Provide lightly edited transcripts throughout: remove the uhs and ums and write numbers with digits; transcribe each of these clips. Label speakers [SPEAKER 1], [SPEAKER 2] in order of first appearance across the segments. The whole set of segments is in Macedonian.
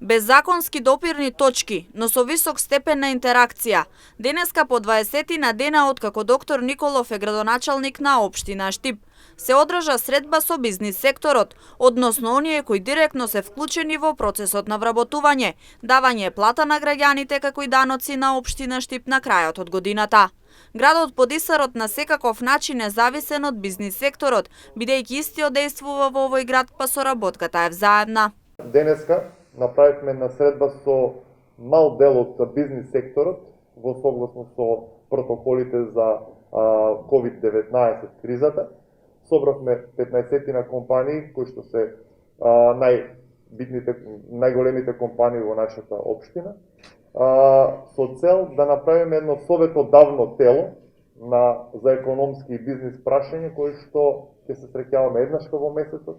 [SPEAKER 1] Без законски допирни точки, но со висок степен на интеракција. Денеска по 20 дена откако доктор Николов е градоначалник на општина Штип, се одржа средба со бизнис секторот, односно оние кои директно се вклучени во процесот на вработување, давање плата на граѓаните како и даноци на општина Штип на крајот од годината. Градот Подисарот на секаков начин е зависен од бизнис секторот, бидејќи истиот дејствува во овој град, па соработката е взаемна.
[SPEAKER 2] Денеска направивме на средба со мал дел од бизнис секторот во согласно со протоколите за COVID-19 кризата. Собравме 15 на компании кои што се најголемите компании во нашата општина, со цел да направиме едно советодавно тело за економски и бизнис прашања кои што ќе се среќаваме еднашка во месецот.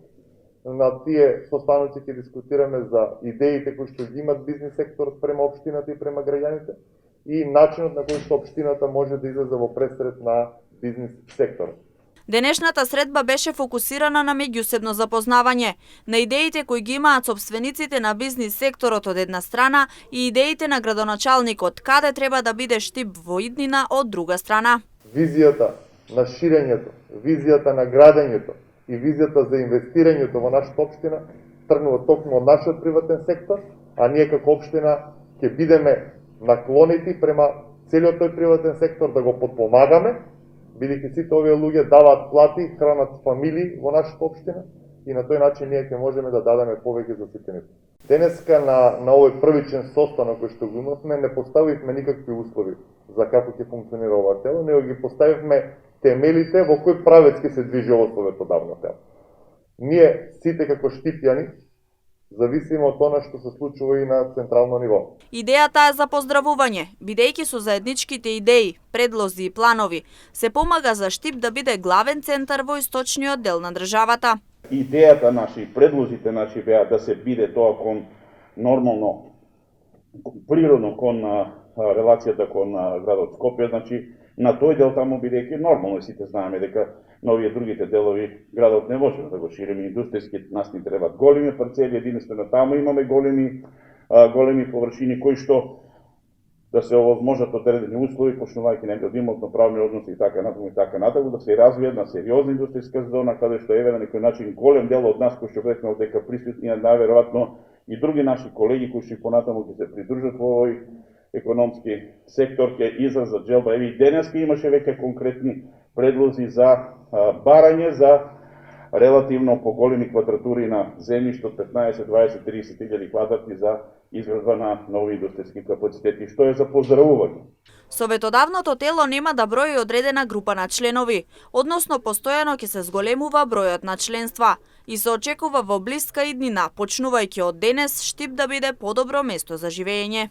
[SPEAKER 2] На тие состаноци ќе дискутираме за идеите кои што ги имат бизнис секторот према општината и према граѓаните и начинот на кој што општината може да излезе во пресред на бизнис секторот.
[SPEAKER 1] Денешната средба беше фокусирана на меѓусебно запознавање, на идеите кои ги имаат сопствениците на бизнис секторот од една страна и идеите на градоначалникот каде треба да биде Штип во иднина од друга страна.
[SPEAKER 2] Визијата на ширењето, визијата на градењето и визијата за инвестирањето во нашата општина тргнува токму од нашиот приватен сектор, а ние како општина ќе бидеме наклонети према целиот тој приватен сектор да го подпомагаме, бидејќи сите овие луѓе даваат плати, хранат фамилии во нашата општина и на тој начин ние ќе можеме да дадеме повеќе за сите нив. Денеска на овој првичен состанок кој што го имавме не поставивме никакви услови за како ќе функционира ова тело, него ги поставивме темелите во кој правец ќе се движи ово советодавно тело. Ние сите како штипјани зависиме од она што се случува и на централно ниво.
[SPEAKER 1] Идејата е за поздравување, бидејќи со заедничките идеи, предлози и планови се помага за Штип да биде главен центар во источниот дел на државата.
[SPEAKER 3] Идејата наши, предлозите наши беа да се биде тоа кон нормално, природно кон релацијата кон градот Скопје, значи на тој дел таму бидејќи нормално сите знаеме дека на овие другите делови градот не можеме да го шириме индустријски, нас ни требаат големи парцели, единствено таму имаме големи површини кои што да се овозможат одредени услови, почнувајќи некои од имотно-правни односи и така натаму, да се развие една сериозна индустријска зона каде што еве на некој начин голем дел од нас кои што бевме дека присутни, најверојатно и други наши колеги кои што понатаму ќе се придружат во овој економски сектор ќе изразат желба. Еве и денеска имаше веќе конкретни предлози за барање за релативно поголеми квадратури на земјиште од 15, 20, 30 000 квадрати за изградба на нови индустријски капацитети, што е за поздравување.
[SPEAKER 1] Советодавното тело нема да брои одредена група на членови, односно постојано ќе се зголемува бројот на членства и се очекува во блиска иднина, почнувајќи од денес, Штип да биде подобро место за живење.